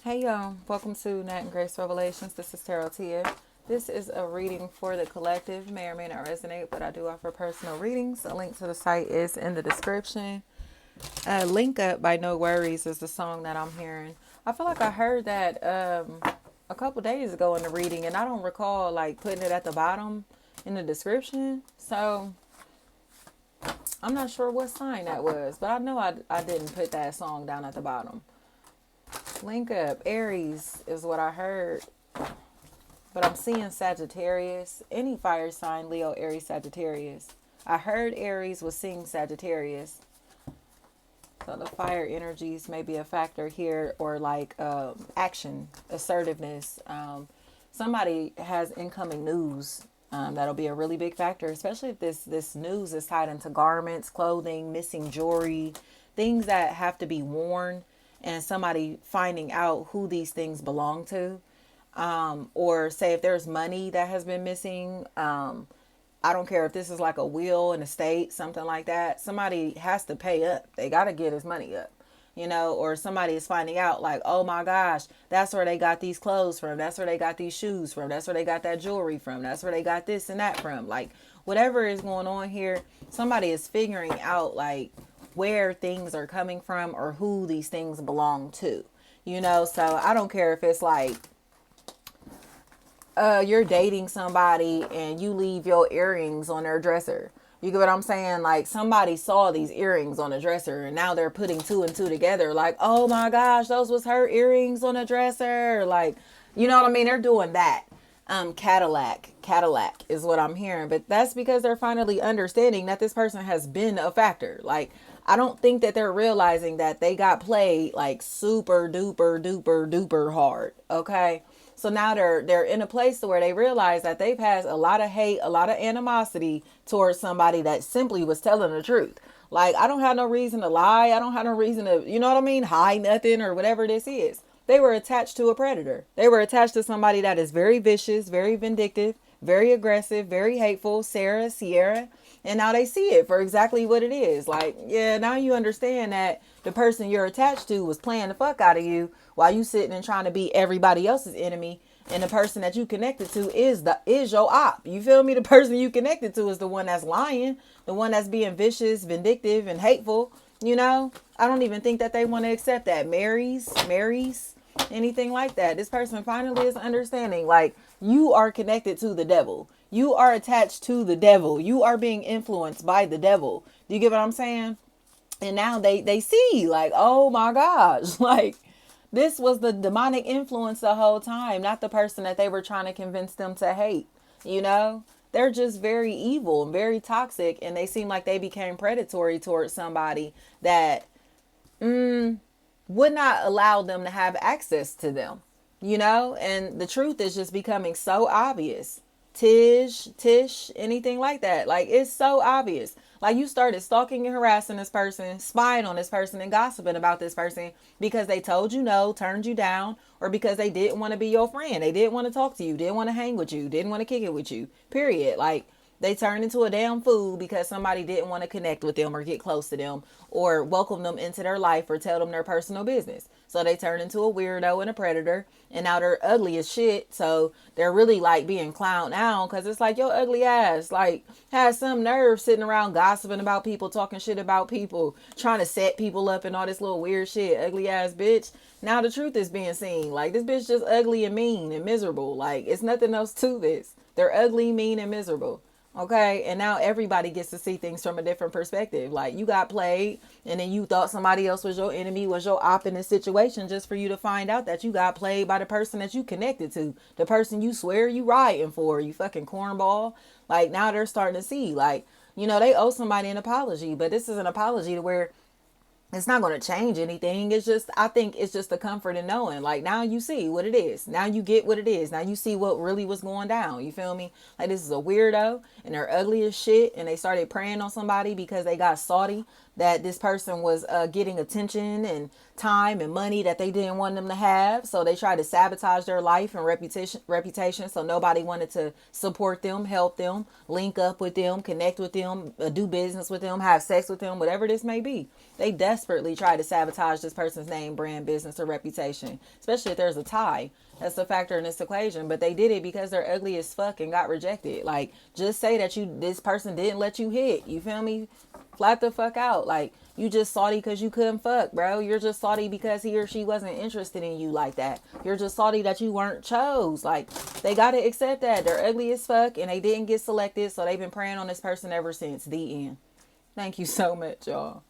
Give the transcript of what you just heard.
Hey y'all, welcome to Nat and Grace Revelations. This is Tarot Tia. This is a reading for the collective. May or may not resonate, but I do offer personal readings. A link to the site is in the description. Link Up by No Worries is the song that I'm hearing. I feel like I heard that a couple days ago in the reading, and I don't recall like putting it at the bottom in the description. So I'm not sure what sign that was, but I know I didn't put that song down at the bottom. Link Up, Aries is what I heard. But I'm seeing Sagittarius, any fire sign, Leo, Aries, Sagittarius. I heard Aries was seeing Sagittarius. So the fire energies may be a factor here, or like action, assertiveness. Somebody has incoming news. That'll be a really big factor, especially if this news is tied into garments, clothing, missing jewelry, things that have to be worn, and somebody finding out who these things belong to. Or say if there's money that has been missing, I don't care if this is like a will, an estate, something like that. Somebody has to pay up. They got to get his money up, or somebody is finding out like, oh my gosh, that's where they got these clothes from. That's where they got these shoes from. That's where they got that jewelry from. That's where they got this and that from. Like whatever is going on here, somebody is figuring out like where things are coming from or who these things belong to, so I don't care if it's like, you're dating somebody and you leave your earrings on their dresser. You get what I'm saying? Like somebody saw these earrings on a dresser and now they're putting two and two together. Like, oh my gosh, those was her earrings on a dresser. Like, you know what I mean? They're doing that. Cadillac is what I'm hearing. But that's because they're finally understanding that this person has been a factor. Like, I don't think that they're realizing that they got played like super duper duper duper hard. Okay. So now they're in a place where they realize that they've had a lot of hate, a lot of animosity towards somebody that simply was telling the truth. Like, I don't have no reason to lie. I don't have no reason to, you know what I mean? Hide nothing or whatever this is. They were attached to a predator. They were attached to somebody that is very vicious, very vindictive, very aggressive, very hateful, Sarah, Sierra. And now they see it for exactly what it is. Like, yeah, now you understand that the person you're attached to was playing the fuck out of you while you sitting and trying to be everybody else's enemy. And the person that you connected to is your op. You feel me? The person you connected to is the one that's lying, the one that's being vicious, vindictive, and hateful. I don't even think that they want to accept that. Marries, anything like that. This person finally is understanding, like, you are connected to the devil. You are attached to the devil. You are being influenced by the devil. Do you get what I'm saying? And now they see, like, oh my gosh, like, this was the demonic influence the whole time, not the person that they were trying to convince them to hate. They're just very evil and very toxic, and they seem like they became predatory towards somebody that would not allow them to have access to them, and the truth is just becoming so obvious. Tish, anything like that. Like, it's so obvious. Like, you started stalking and harassing this person, spying on this person, and gossiping about this person because they told you no, turned you down, or because they didn't want to be your friend. They didn't want to talk to you, didn't want to hang with you, didn't want to kick it with you, period. Like, they turned into a damn fool because somebody didn't want to connect with them or get close to them or welcome them into their life or tell them their personal business. So they turned into a weirdo and a predator, and now they're ugly as shit. So they're really like being clowned out because it's like, your ugly ass like has some nerve sitting around gossiping about people, talking shit about people, trying to set people up and all this little weird shit. Ugly ass bitch. Now the truth is being seen. Like, this bitch just ugly and mean and miserable. Like, it's nothing else to this. They're ugly, mean, and miserable. Okay, and now everybody gets to see things from a different perspective. Like, you got played, and then you thought somebody else was your enemy, was your op in this situation, just for you to find out that you got played by the person that you connected to, the person you swear you riding for, you fucking cornball. Like, now they're starting to see, like, they owe somebody an apology, but this is an apology to where it's not going to change anything. It's just, I think it's just the comfort in knowing, like, now you see what it is. Now you get what it is. Now you see what really was going down. You feel me? Like, this is a weirdo and they're ugly as shit. And they started preying on somebody because they got salty. that this person was getting attention and time and money that they didn't want them to have. So they tried to sabotage their life and reputation. So nobody wanted to support them, help them, link up with them, connect with them, do business with them, have sex with them, whatever this may be. They desperately try to sabotage this person's name, brand, business, or reputation, especially if there's a tie. That's a factor in this equation. But they did it because they're ugly as fuck and got rejected. Like, just say that this person didn't let you hit. You feel me? Flat the fuck out. Like, you just salty because you couldn't fuck, bro. You're just salty because he or she wasn't interested in you like that. You're just salty that you weren't chose. Like, they gotta accept that. They're ugly as fuck and they didn't get selected. So they've been preying on this person ever since. The end. Thank you so much, y'all.